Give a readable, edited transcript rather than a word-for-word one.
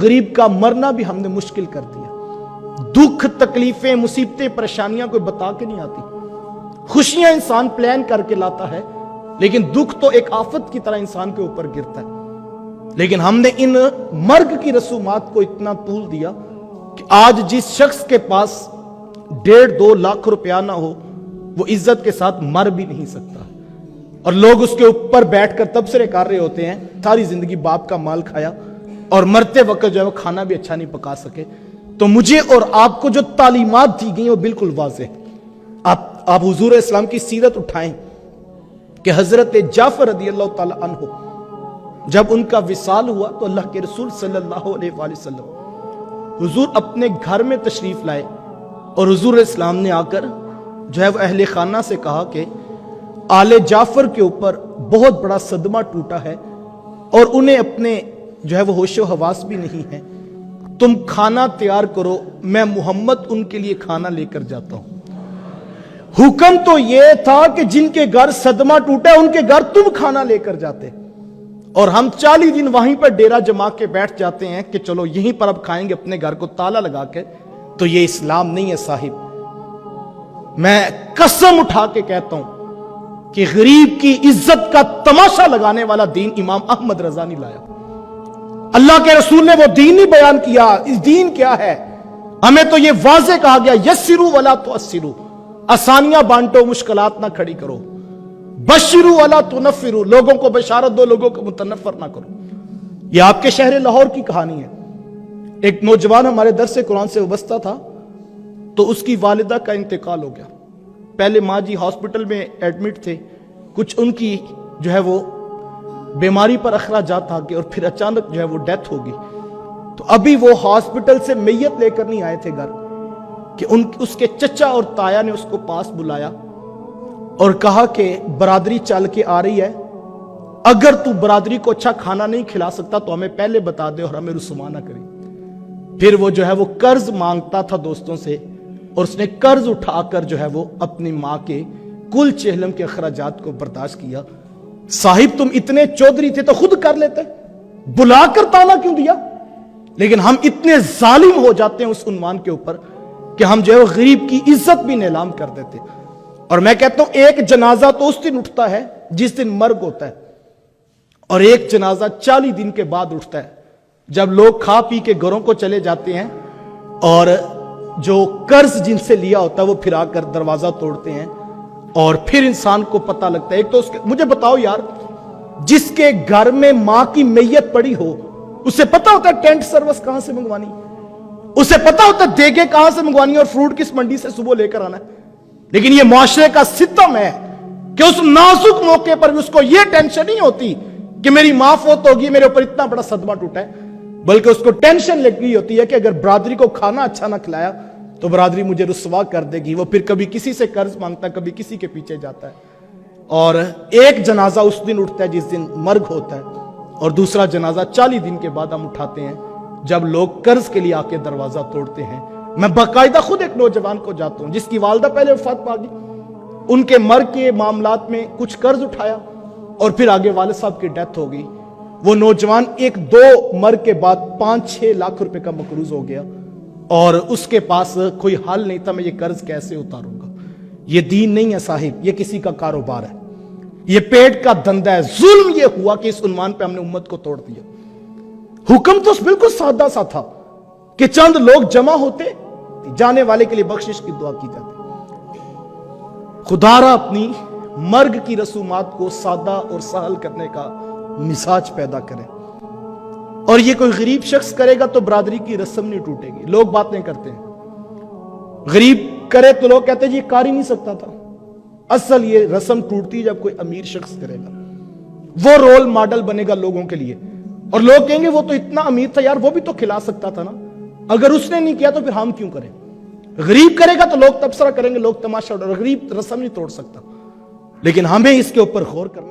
गरीब का मरना भी हमने मुश्किल कर दिया। दुख, तकलीफें, मुसीबतें, परेशानियां कोई बता के नहीं आती। खुशियां इंसान प्लान करके लाता है, लेकिन दुख तो एक आफत की तरह इंसान के ऊपर गिरता है। लेकिन हमने इन मर्ग की रसूमात को इतना तूल दिया कि आज जिस शख्स के पास 1.5-2 लाख रुपया ना हो, वो इज्जत के साथ मर भी नहीं सकता, और लोग उसके ऊपर बैठकर तबसरे कर रहे होते हैं, सारी जिंदगी बाप का माल खाया और मरते वक्त जो है वो खाना भी अच्छा नहीं पका सके। तो मुझे और आपको जो तालीमात दी गई वो बिल्कुल वाज़ेह है। आप हुजूर इस्लाम की सीरत उठाएं कि हजरत जाफर रदियल्लाहु ताला अन्हु जब उनका विसाल हुआ तो अल्लाह के रसूल सल्लल्लाहु अलैहि वसल्लम हुजूर अपने घर में तशरीफ लाए, और हुजूर इस्लाम ने आकर जो है वो अहले खाना से कहा कि आले जाफर के ऊपर बहुत बड़ा सदमा टूटा है और उन्हें अपने जो है वो होशो हवास भी नहीं है, तुम खाना तैयार करो, मैं मोहम्मद उनके लिए खाना लेकर जाता हूं। हुक्म तो यह था कि जिनके घर सदमा टूटा उनके घर तुम खाना लेकर जाते, और हम 40 दिन वहीं पर डेरा जमा के बैठ जाते हैं कि चलो यहीं पर अब खाएंगे अपने घर को ताला लगा के। तो ये इस्लाम नहीं है साहिब। मैं कसम उठा के कहता हूं कि गरीब की इज्जत का तमाशा लगाने वाला दीन इमाम अहमद रजा नहीं लाया। अल्लाह के रसूल ने वो दीन नहीं बयान किया। इस दीन क्या है? हमें तो ये वाज़े कहा गया, यस्सिरू वला तुअस्सिरू, आसानियां बांटो, मुश्किलात ना खड़ी करो। बशिरू वला तुनफ्फिरू, लोगों को बशारत दो, लोगों को मुतनफ्फर ना करो। यह आपके शहर लाहौर की कहानी है। एक नौजवान हमारे दरसे कुरान से वाबस्ता था, तो उसकी वालिदा का इंतकाल हो गया। पहले माँ जी हॉस्पिटल में एडमिट थे, कुछ उनकी जो है वो बीमारी पर अखराजात आ गए, और फिर अचानक जो है वो डेथ हो गई। तो अभी वो हॉस्पिटल से मैयत लेकर नहीं आए थे घर कि उसके चचा और ताया ने उसको पास बुलाया और कहा कि बरादरी चल के आ रही है, अगर तू बरादरी को अच्छा खाना नहीं खिला सकता तो हमें पहले बता दे और हमें रुसवा ना करी। फिर वो जो है वो कर्ज मांगता था दोस्तों से, और उसने कर्ज उठाकर जो है वो अपनी मां के कुल चेहलम के अखराजात को बर्दाश्त किया। साहिब तुम इतने चौधरी थे तो खुद कर लेते, बुलाकर ताना क्यों दिया? लेकिन हम इतने जालिम हो जाते हैं उस उन्वान के ऊपर कि हम जो है गरीब की इज्जत भी नीलाम कर देते। और मैं कहता हूं एक जनाजा तो उस दिन उठता है जिस दिन मर्ग होता है, और एक जनाजा 40 दिन के बाद उठता है, जब लोग खा पी के घरों को चले जाते हैं और जो कर्ज जिनसे लिया होता है वो फिर आकर दरवाजा तोड़ते हैं, और फिर इंसान को पता लगता है। एक तो उसके, मुझे बताओ यार, जिसके घर में मां की मैयत पड़ी हो उसे पता होता है टेंट सर्विस कहां से मंगवानी, उसे पता होता है देगे कहां से मंगवानी और फ्रूट किस मंडी से सुबह लेकर आना है। लेकिन ये मुआशरे का सितम है कि उस नाजुक मौके पर भी उसको ये टेंशन नहीं होती कि मेरी मां फौत होगी, मेरे ऊपर इतना बड़ा सदमा टूटा है, बल्कि उसको टेंशन लगी होती है कि अगर बरादरी को खाना अच्छा ना खिलाया तो बरादरी मुझे रुसवा कर देगी। वो फिर कभी किसी से कर्ज मांगता है, कभी किसी के पीछे जाता है। और एक जनाजा उस दिन उठता है जिस दिन मर्ग होता है, और दूसरा जनाजा 40 दिन के बाद हम उठाते हैं जब लोग कर्ज के लिए आके दरवाजा तोड़ते हैं। मैं बाकायदा खुद एक नौजवान को जाता हूं जिसकी वालदा पहले वफात पा गई, उनके मर्ग के मामलात में कुछ कर्ज उठाया और फिर आगे वालिद साहब की डेथ हो गई। वो नौजवान 1-2 मर्ग के बाद 5-6 लाख रुपए का मकरूज हो गया, और उसके पास कोई हल नहीं था, मैं ये कर्ज कैसे उतारूंगा। ये दीन नहीं है साहिब, ये किसी का कारोबार है, ये पेट का धंधा है। जुल्म ये हुआ कि इस उन्वान पे हमने उम्मत को तोड़ दिया। हुक्म तो बिल्कुल सादा सा था कि चंद लोग जमा होते, जाने वाले के लिए बख्शिश की दुआ की जाती। खुदारा अपनी मर्ग की रसूमात को सादा और सहल करने का मिजाज पैदा करे, और ये कोई गरीब शख्स करेगा तो बरादरी की रस्म नहीं टूटेगी। लोग बातें करते हैं, गरीब करे तो लोग कहते हैं ये कर ही नहीं सकता था। असल ये रस्म टूटती जब कोई अमीर शख्स करेगा, वो रोल मॉडल बनेगा लोगों के लिए, और लोग कहेंगे वो तो इतना अमीर था यार, वो भी तो खिला सकता था ना, अगर उसने नहीं किया तो फिर हम क्यों करें। गरीब करेगा तो लोग तबसरा करेंगे, लोग तमाशा, गरीब रस्म नहीं तोड़ सकता। लेकिन हमें इसके ऊपर गौर करना